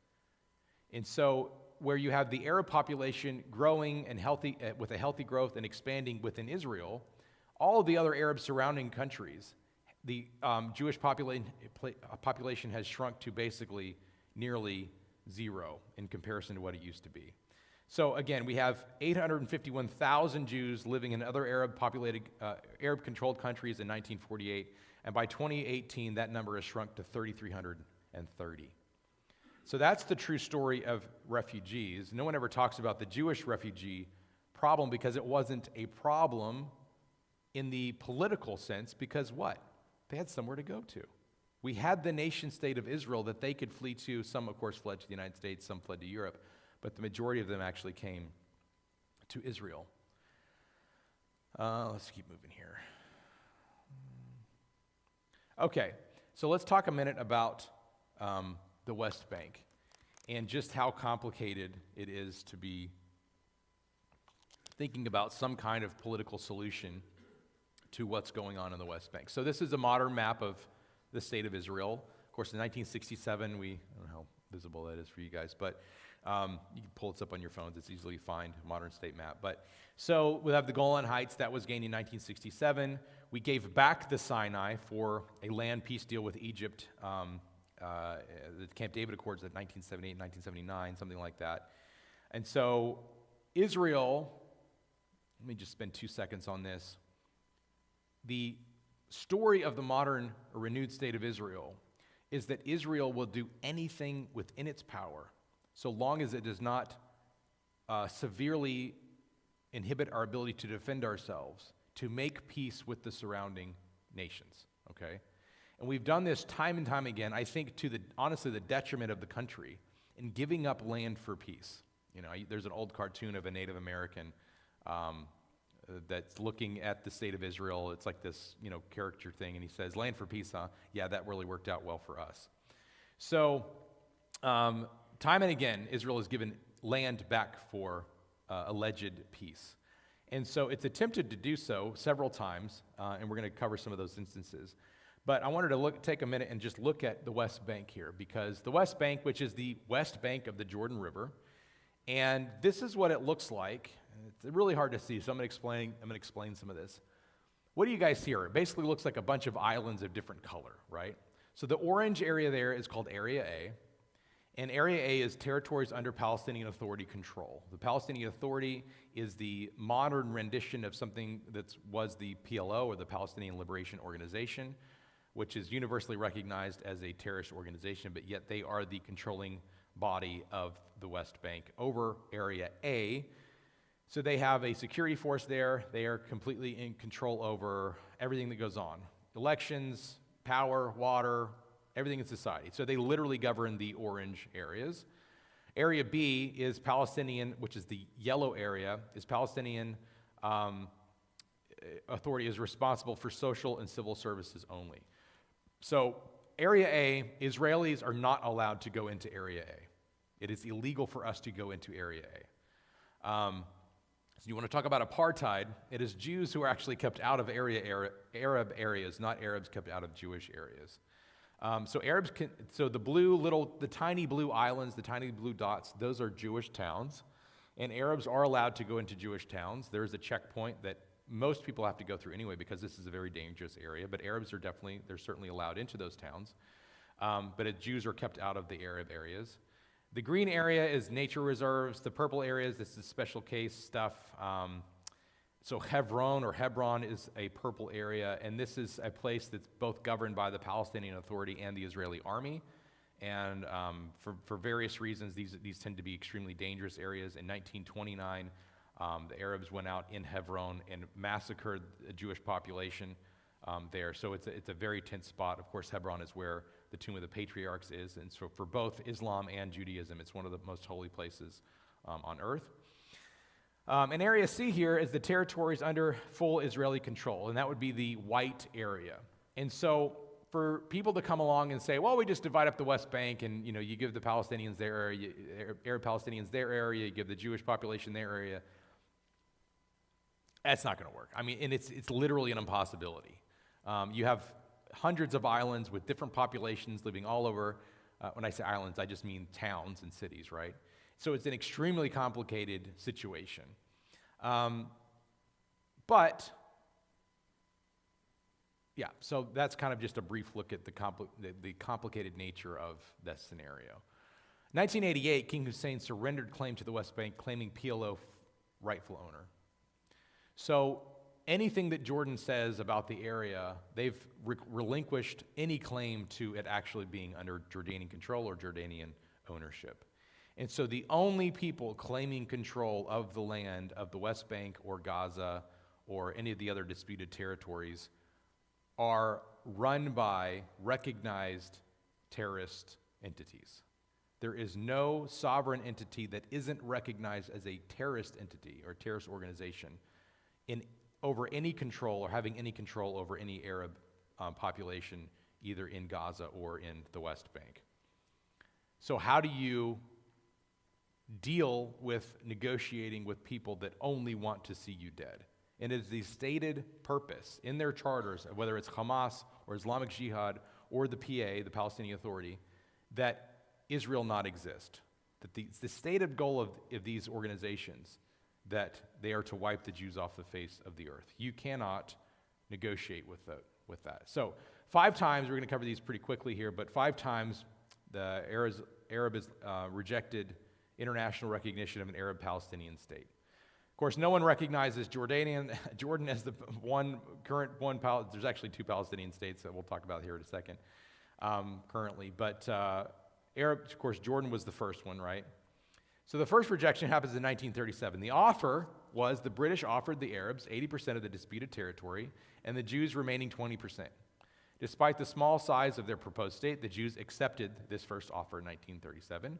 And so where you have the Arab population growing and healthy, with a healthy growth and expanding within Israel, all of the other Arab surrounding countries, the Jewish population has shrunk to basically nearly 0 in comparison to what it used to be. So again, we have 851,000 Jews living in other Arab-controlled countries in 1948, And by 2018, that number has shrunk to 3,330. So that's the true story of refugees. No one ever talks about the Jewish refugee problem because it wasn't a problem in the political sense, because what? They had somewhere to go to. We had the nation state of Israel that they could flee to. Some, of course, fled to the United States, some fled to Europe, but the majority of them actually came to Israel. Let's keep moving here. Okay, so let's talk a minute about the West Bank and just how complicated it is to be thinking about some kind of political solution to what's going on in the West Bank. So this is a modern map of the state of Israel. Of course, in 1967, I don't know how visible that is for you guys, but you can pull this up on your phones. It's easily find, modern state map. But so we have the Golan Heights. That was gained in 1967. We gave back the Sinai for a land peace deal with Egypt, the Camp David Accords at 1978, 1979, something like that. And so Israel, let me just spend 2 seconds on this. The story of the modern or renewed state of Israel is that Israel will do anything within its power so long as it does not severely inhibit our ability to defend ourselves, to make peace with the surrounding nations, okay? And we've done this time and time again, I think to honestly the detriment of the country in giving up land for peace. You know, there's an old cartoon of a Native American that's looking at the state of Israel. It's like this, caricature thing, and he says, "Land for peace, huh? Yeah, that really worked out well for us." So, time and again, Israel has given land back for alleged peace. And so it's attempted to do so several times, and we're going to cover some of those instances. But I wanted to take a minute and just look at the West Bank here, because the West Bank, which is the west bank of the Jordan River, and this is what it looks like. It's really hard to see, so I'm going to explain some of this. What do you guys see here? It basically looks like a bunch of islands of different color, right? So the orange area there is called Area A, and Area A is territories under Palestinian Authority control. The Palestinian Authority is the modern rendition of something that was the PLO, or the Palestinian Liberation Organization, which is universally recognized as a terrorist organization, but yet they are the controlling body of the West Bank over Area A. So they have a security force there. They are completely in control over everything that goes on. Elections, power, water, everything in society. So they literally govern the orange areas. Area B is Palestinian, which is the yellow area, is Palestinian Authority is responsible for social and civil services only. So Area A, Israelis are not allowed to go into Area A. It is illegal for us to go into Area A. So you want to talk about apartheid, it is Jews who are actually kept out of Arab areas, not Arabs kept out of Jewish areas. So the tiny blue islands, the tiny blue dots, those are Jewish towns, and Arabs are allowed to go into Jewish towns. There is a checkpoint that most people have to go through anyway because this is a very dangerous area, but Arabs they're certainly allowed into those towns. But Jews are kept out of the Arab areas. The green area is nature reserves. The purple areas, this is special case stuff. So Hebron is a purple area, and this is a place that's both governed by the Palestinian Authority and the Israeli army. And for various reasons, these tend to be extremely dangerous areas. In 1929, the Arabs went out in Hebron and massacred the Jewish population there. So it's a very tense spot. Of course, Hebron is where the tomb of the patriarchs is, and so for both Islam and Judaism, it's one of the most holy places on earth. And Area C here is the territories under full Israeli control, and that would be the white area. And so for people to come along and say, well, we just divide up the West Bank, and you give the Palestinians their area, Arab Palestinians their area, you give the Jewish population their area, that's not going to work. I mean, and it's literally an impossibility. You have hundreds of islands with different populations living all over. When I say islands, I just mean towns and cities, right? So it's an extremely complicated situation. So that's kind of just a brief look at the complicated nature of that scenario. 1988, King Hussein surrendered claim to the West Bank, claiming PLO rightful owner. So anything that Jordan says about the area, they've relinquished any claim to it actually being under Jordanian control or Jordanian ownership. And so the only people claiming control of the land of the West Bank or Gaza or any of the other disputed territories are run by recognized terrorist entities. There is no sovereign entity that isn't recognized as a terrorist entity or terrorist organization over any control or having any control over any Arab population, either in Gaza or in the West Bank. So how do you deal with negotiating with people that only want to see you dead? And it is the stated purpose in their charters, whether it's Hamas or Islamic Jihad or the PA, the Palestinian Authority, that Israel not exist. That the stated goal of these organizations, that they are to wipe the Jews off the face of the earth. You cannot negotiate with that. So 5 times, we're going to cover these pretty quickly here, but 5 times the Arab has rejected international recognition of an Arab Palestinian state. Of course, no one recognizes Jordan as the current one. There's actually 2 Palestinian states that we'll talk about here in a second currently. But Arab, of course, Jordan was the first one, right? So the first rejection happens in 1937. The offer was the British offered the Arabs 80% of the disputed territory and the Jews remaining 20%. Despite the small size of their proposed state, the Jews accepted this first offer in 1937.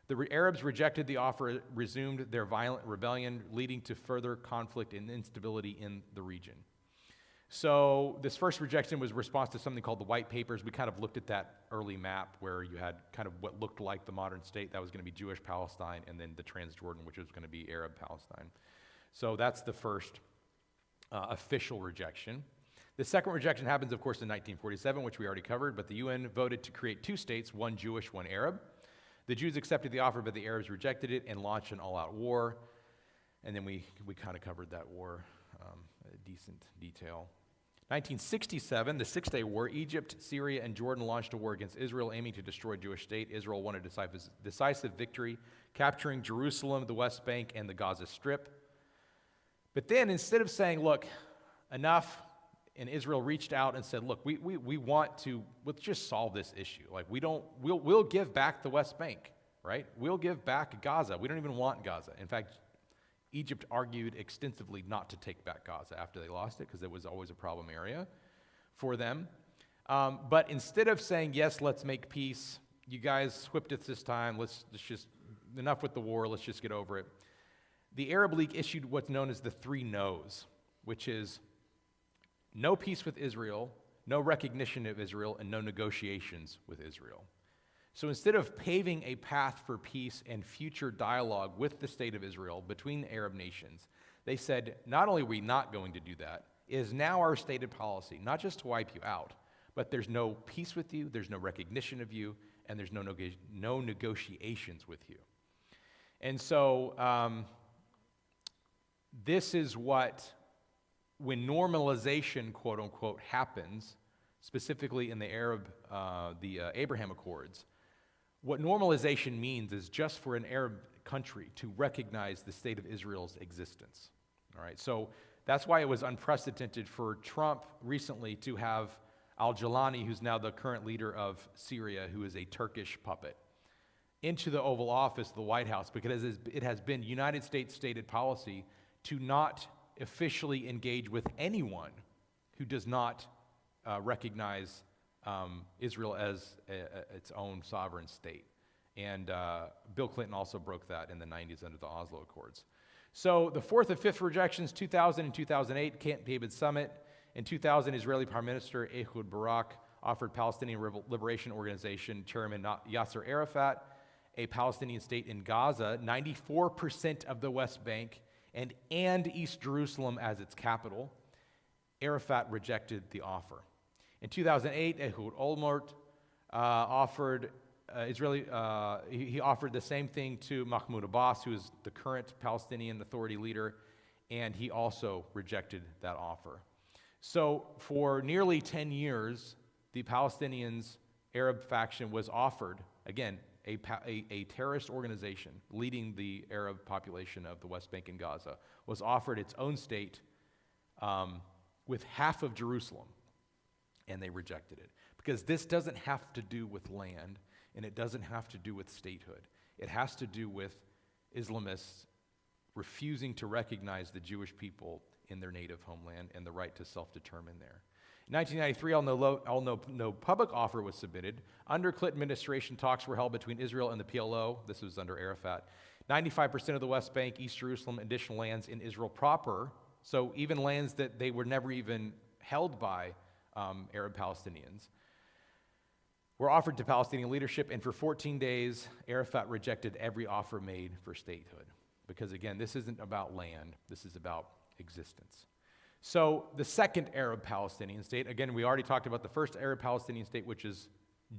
The Arabs rejected the offer, resumed their violent rebellion, leading to further conflict and instability in the region. So this first rejection was a response to something called the White Papers. We kind of looked at that early map where you had kind of what looked like the modern state. That was going to be Jewish Palestine, and then the Transjordan, which was going to be Arab Palestine. So that's the first official rejection. The second rejection happens, of course, in 1947, which we already covered, but the UN voted to create 2 states, one Jewish, one Arab. The Jews accepted the offer, but the Arabs rejected it and launched an all-out war. And then we kind of covered that war in decent detail. 1967, the Six-Day War, Egypt, Syria, and Jordan launched a war against Israel, aiming to destroy Jewish state. Israel won a decisive victory, capturing Jerusalem, the West Bank, and the Gaza Strip. But then, instead of saying, look, enough, and Israel reached out and said, look, we want to, let's just solve this issue. Like, we'll give back the West Bank, right? We'll give back Gaza. We don't even want Gaza. In fact, Egypt argued extensively not to take back Gaza after they lost it because it was always a problem area for them. But instead of saying, yes, let's make peace, you guys whipped us this time, let's just, enough with the war, let's just get over it. The Arab League issued what's known as the 3 no's, which is no peace with Israel, no recognition of Israel, and no negotiations with Israel. So instead of paving a path for peace and future dialogue with the state of Israel between the Arab nations, they said, not only are we not going to do that, it is now our stated policy, not just to wipe you out, but there's no peace with you, there's no recognition of you, and there's no negotiations with you. And so this is what, when normalization, quote unquote, happens, specifically in the Abraham Accords, what normalization means is just for an Arab country to recognize the state of Israel's existence. All right, so that's why it was unprecedented for Trump recently to have al-Jilani, who's now the current leader of Syria, who is a Turkish puppet, into the Oval Office, the White House, because it has been United States stated policy to not officially engage with anyone who does not recognize Israel as its own sovereign state. And Bill Clinton also broke that in the 90s under the Oslo Accords. So the 4th and 5th rejections, 2000 and 2008, Camp David Summit. In 2000, Israeli Prime Minister Ehud Barak offered Palestinian Liberation Organization Chairman Yasser Arafat a Palestinian state in Gaza, 94% of the West Bank, and East Jerusalem as its capital. Arafat rejected the offer. In 2008, Ehud Olmert offered he offered the same thing to Mahmoud Abbas, who is the current Palestinian Authority leader, and he also rejected that offer. So for nearly 10 years, the Palestinians' Arab faction was offered, again, a terrorist organization leading the Arab population of the West Bank and Gaza, was offered its own state with half of Jerusalem, and they rejected it. Because this doesn't have to do with land, and it doesn't have to do with statehood. It has to do with Islamists refusing to recognize the Jewish people in their native homeland and the right to self-determine there. In 1993, although no public offer was submitted, under Clinton administration, talks were held between Israel and the PLO. This was under Arafat. 95% of the West Bank, East Jerusalem, additional lands in Israel proper, so even lands that they were never even held by Arab Palestinians, were offered to Palestinian leadership, and for 14 days, Arafat rejected every offer made for statehood. Because again, this isn't about land, this is about existence. So the second Arab Palestinian state, again, we already talked about the first Arab Palestinian state, which is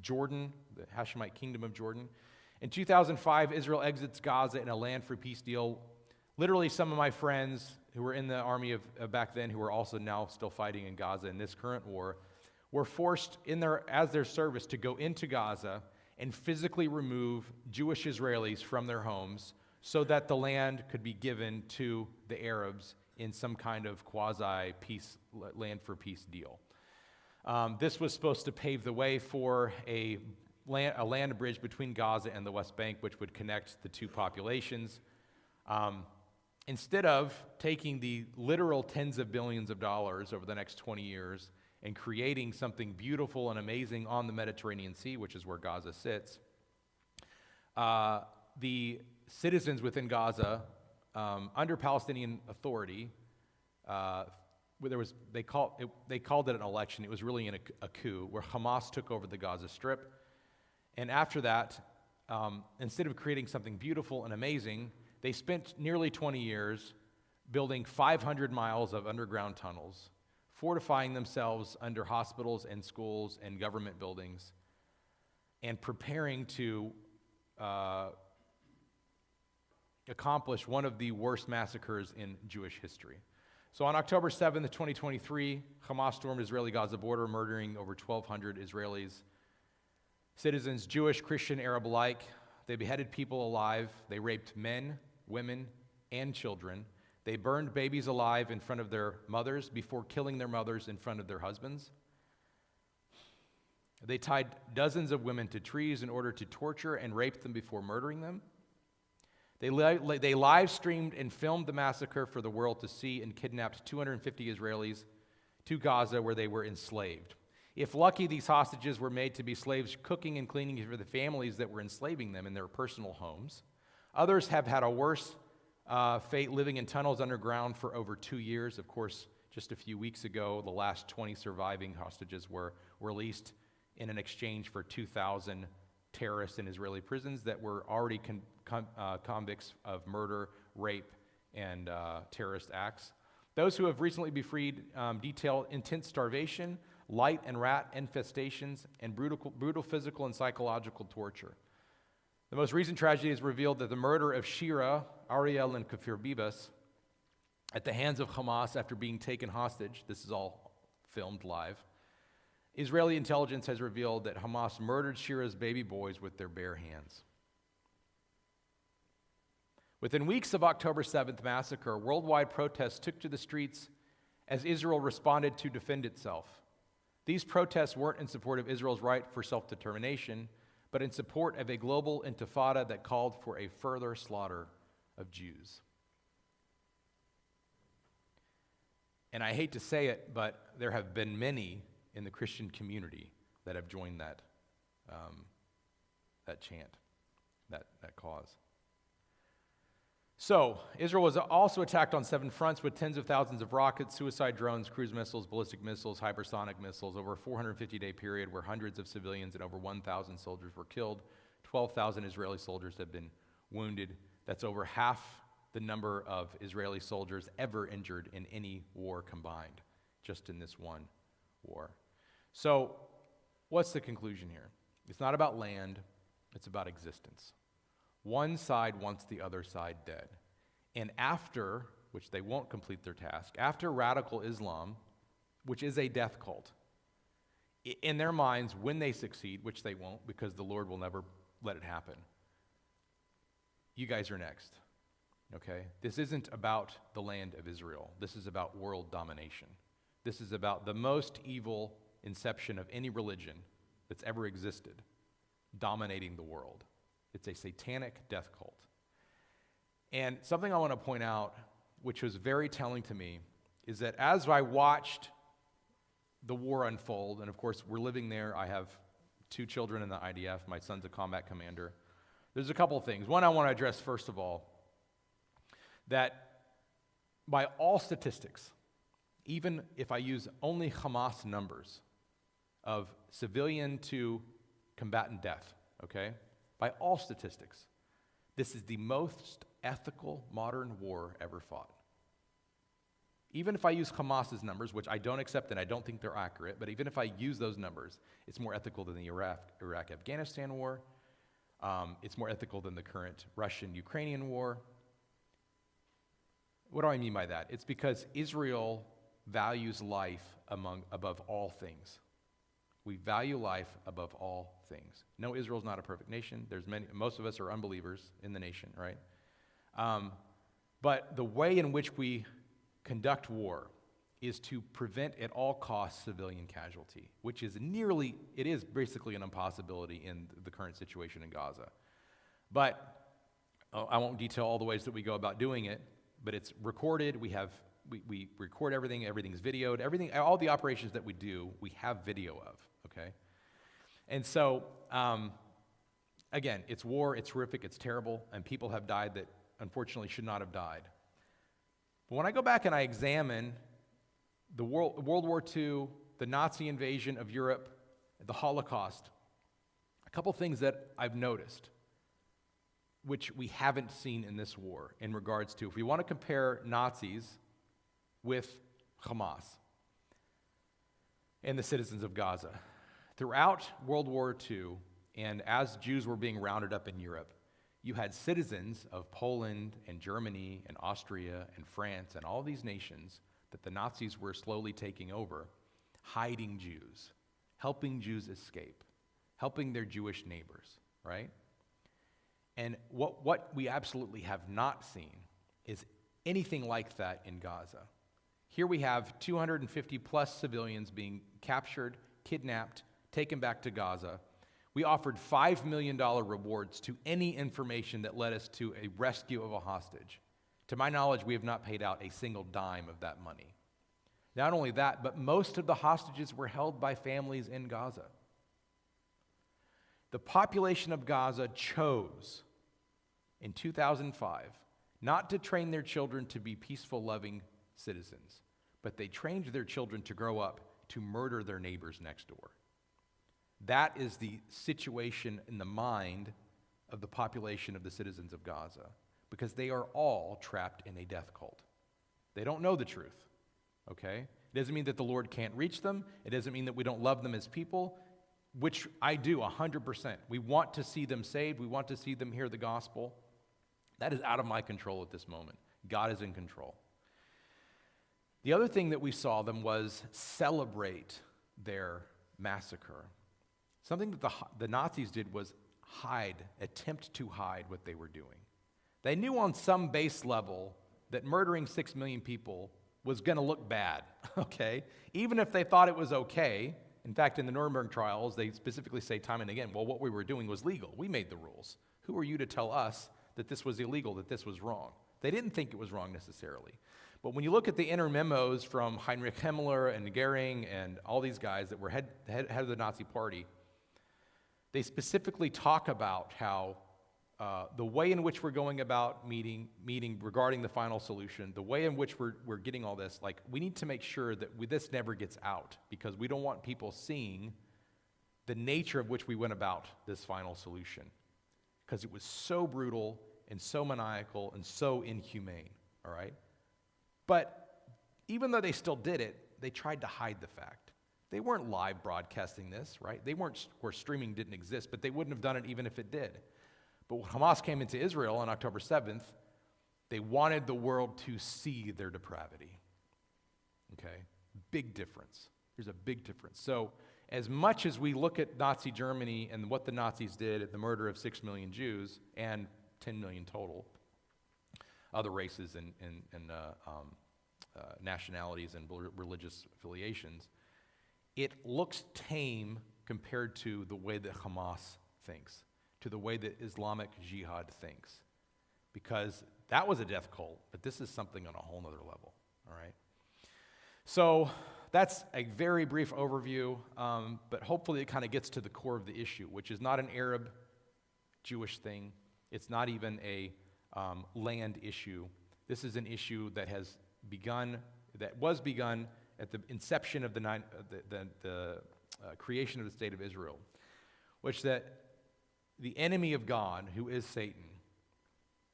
Jordan, the Hashemite kingdom of Jordan. In 2005, Israel exits Gaza in a land for peace deal. Literally, some of my friends who were in the army of back then, who are also now still fighting in Gaza in this current war, were forced as their service to go into Gaza and physically remove Jewish Israelis from their homes so that the land could be given to the Arabs in some kind of quasi-peace, land for peace deal. This was supposed to pave the way for a land bridge between Gaza and the West Bank, which would connect the two populations. Instead of taking the literal tens of billions of dollars over the next 20 years and creating something beautiful and amazing on the Mediterranean Sea, which is where Gaza sits, the citizens within Gaza, under Palestinian Authority, they called it an election. It was really a coup where Hamas took over the Gaza Strip. And after that, instead of creating something beautiful and amazing, they spent nearly 20 years building 500 miles of underground tunnels, fortifying themselves under hospitals and schools and government buildings, and preparing to accomplish one of the worst massacres in Jewish history. So on October 7th, 2023, Hamas stormed Israeli Gaza border, murdering over 1,200 Israelis, citizens, Jewish, Christian, Arab alike. They beheaded people alive. They raped men, women, and children. They burned babies alive in front of their mothers before killing their mothers in front of their husbands. They tied dozens of women to trees in order to torture and rape them before murdering them. They live streamed and filmed the massacre for the world to see, and kidnapped 250 Israelis to Gaza, where they were enslaved. If lucky, these hostages were made to be slaves, cooking and cleaning for the families that were enslaving them in their personal homes. Others have had a worse fate, living in tunnels underground for over 2 years. Of course, just a few weeks ago, the last 20 surviving hostages were released in an exchange for 2,000 terrorists in Israeli prisons that were already convicts of murder, rape, and terrorist acts. Those who have recently been freed detail intense starvation, light and rat infestations, and brutal physical and psychological torture. The most recent tragedy has revealed that the murder of Shira, Ariel, and Kafir Bibas at the hands of Hamas after being taken hostage, this is all filmed live, Israeli intelligence has revealed that Hamas murdered Shira's baby boys with their bare hands. Within weeks of October 7th massacre, worldwide protests took to the streets as Israel responded to defend itself. These protests weren't in support of Israel's right for self-determination, but in support of a global intifada that called for a further slaughter of Jews. And I hate to say it, but there have been many in the Christian community that have joined that chant, that cause. So, Israel was also attacked on 7 fronts with tens of thousands of rockets, suicide drones, cruise missiles, ballistic missiles, hypersonic missiles over a 450-day period where hundreds of civilians and over 1,000 soldiers were killed. 12,000 Israeli soldiers have been wounded. That's over half the number of Israeli soldiers ever injured in any war combined, just in this one war. So, what's the conclusion here? It's not about land, it's about existence. One side wants the other side dead. And after, which they won't complete their task, after radical Islam, which is a death cult, in their minds, when they succeed, which they won't because the Lord will never let it happen, you guys are next. okay? This isn't about the land of Israel. This is about world domination. This is about the most evil inception of any religion that's ever existed, dominating the world. It's a satanic death cult. And something I want to point out, which was very telling to me, is that as I watched the war unfold, and of course we're living there, I have 2 children in the IDF, my son's a combat commander. There's a couple of things. One I want to address first of all, that by all statistics, even if I use only Hamas numbers of civilian to combatant death, okay? By all statistics, this is the most ethical modern war ever fought. Even if I use Hamas's numbers, which I don't accept and I don't think they're accurate, but even if I use those numbers, it's more ethical than the Iraq-Afghanistan war. It's more ethical than the current Russian-Ukrainian war. What do I mean by that? It's because Israel values life above all things. We value life above all things. No, Israel's not a perfect nation. Most of us are unbelievers in the nation, right? But the way in which we conduct war is to prevent at all costs civilian casualty, which is basically an impossibility in the current situation in Gaza. But I won't detail all the ways that we go about doing it, but it's recorded. We record everything. Everything's videoed. All the operations that we do, we have video of, okay? And so, again, it's war, it's horrific, it's terrible, and people have died that unfortunately should not have died. But when I go back and I examine the World War II, the Nazi invasion of Europe, the Holocaust, a couple things that I've noticed, which we haven't seen in this war in regards to, if we want to compare Nazis with Hamas and the citizens of Gaza. Throughout World War II, and as Jews were being rounded up in Europe, you had citizens of Poland and Germany and Austria and France and all these nations that the Nazis were slowly taking over, hiding Jews, helping Jews escape, helping their Jewish neighbors, right? And what we absolutely have not seen is anything like that in Gaza. Here we have 250 plus civilians being captured, kidnapped, taken back to Gaza. We offered $5 million rewards to any information that led us to a rescue of a hostage. To my knowledge, we have not paid out a single dime of that money. Not only that, but most of the hostages were held by families in Gaza. The population of Gaza chose in 2005 not to train their children to be peaceful, loving citizens, but they trained their children to grow up to murder their neighbors next door. That is the situation in the mind of the population of the citizens of Gaza, because they are all trapped in a death cult. They don't know the truth, okay? It doesn't mean that the Lord can't reach them. It doesn't mean that we don't love them as people, which I do 100%. We want to see them saved. We want to see them hear the gospel. That is out of my control at this moment. God is in control. The other thing that we saw them was celebrate their massacre. Something that the Nazis did was attempt to hide what they were doing. They knew on some base level that murdering 6 million people was going to look bad, okay? Even if they thought it was okay. In fact, in the Nuremberg trials, they specifically say time and again, well, what we were doing was legal. We made the rules. Who are you to tell us that this was illegal, that this was wrong? They didn't think it was wrong necessarily. But when you look at the inner memos from Heinrich Himmler and Goering and all these guys that were head of the Nazi party, they specifically talk about how the way in which we're going about meeting regarding the final solution, the way in which we're getting all this, like, we need to make sure that this never gets out, because we don't want people seeing the nature of which we went about this final solution, because it was so brutal and so maniacal and so inhumane, all right? But even though they still did it, they tried to hide the fact. They weren't live broadcasting this, right? They weren't, where streaming didn't exist, but they wouldn't have done it even if it did. But when Hamas came into Israel on October 7th, they wanted the world to see their depravity, okay? Big difference. There's a big difference. So as much as we look at Nazi Germany and what the Nazis did at the murder of 6 million Jews and 10 million total, other races and nationalities and religious affiliations, it looks tame compared to the way that Hamas thinks, to the way that Islamic Jihad thinks. Because that was a death cult, but this is something on a whole nother level, all right? So that's a very brief overview, but hopefully it kind of gets to the core of the issue, which is not an Arab-Jewish thing. It's not even a land issue. This is an issue that was begun at the inception of the creation of the state of Israel, which that the enemy of God, who is Satan,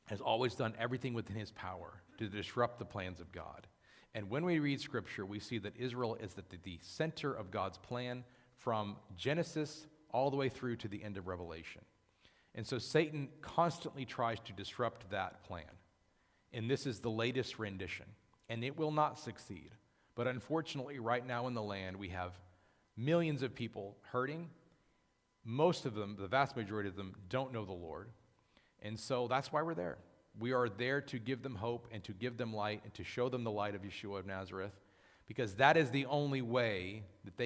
has always done everything within his power to disrupt the plans of God. And when we read Scripture, we see that Israel is at the center of God's plan from Genesis all the way through to the end of Revelation. And so Satan constantly tries to disrupt that plan. And this is the latest rendition. And it will not succeed. But unfortunately, right now in the land, we have millions of people hurting. Most of them, the vast majority of them, don't know the Lord. And so that's why we're there. We are there to give them hope and to give them light and to show them the light of Yeshua of Nazareth, because that is the only way that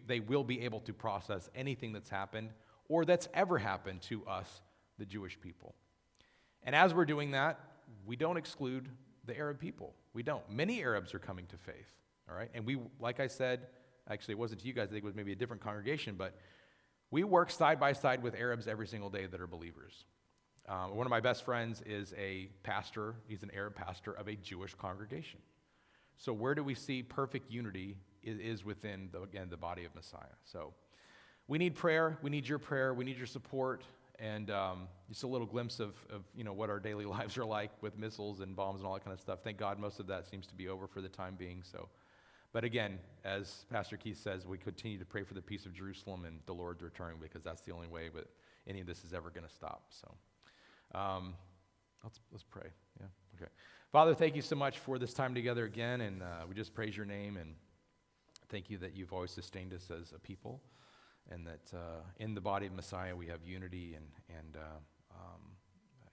they will be able to process anything that's happened or that's ever happened to us, the Jewish people. And as we're doing that, we don't exclude the Arab people. We don't. Many Arabs are coming to faith, all right? And we, like I said, actually it wasn't to you guys, I think it was maybe a different congregation, but we work side by side with Arabs every single day that are believers. One of my best friends is a pastor. He's an Arab pastor of a Jewish congregation. So where do we see perfect unity is within, the body of Messiah. So we need prayer. We need your prayer. We need your support. And just a little glimpse of what our daily lives are like with missiles and bombs and all that kind of stuff. Thank God most of that seems to be over for the time being. So, but again, as Pastor Keith says, we continue to pray for the peace of Jerusalem and the Lord's return, because that's the only way that any of this is ever going to stop. So. Let's pray. Yeah. Okay. Father, thank you so much for this time together again, and we just praise your name, and thank you that you've always sustained us as a people, and that in the body of Messiah we have unity and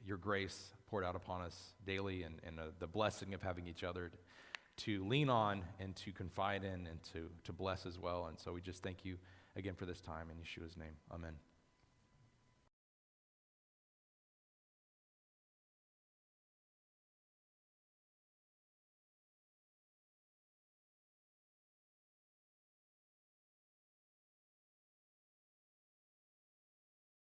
your grace poured out upon us daily, and the blessing of having each other to lean on and to confide in and to bless as well. And so we just thank you again for this time in Yeshua's name. Amen.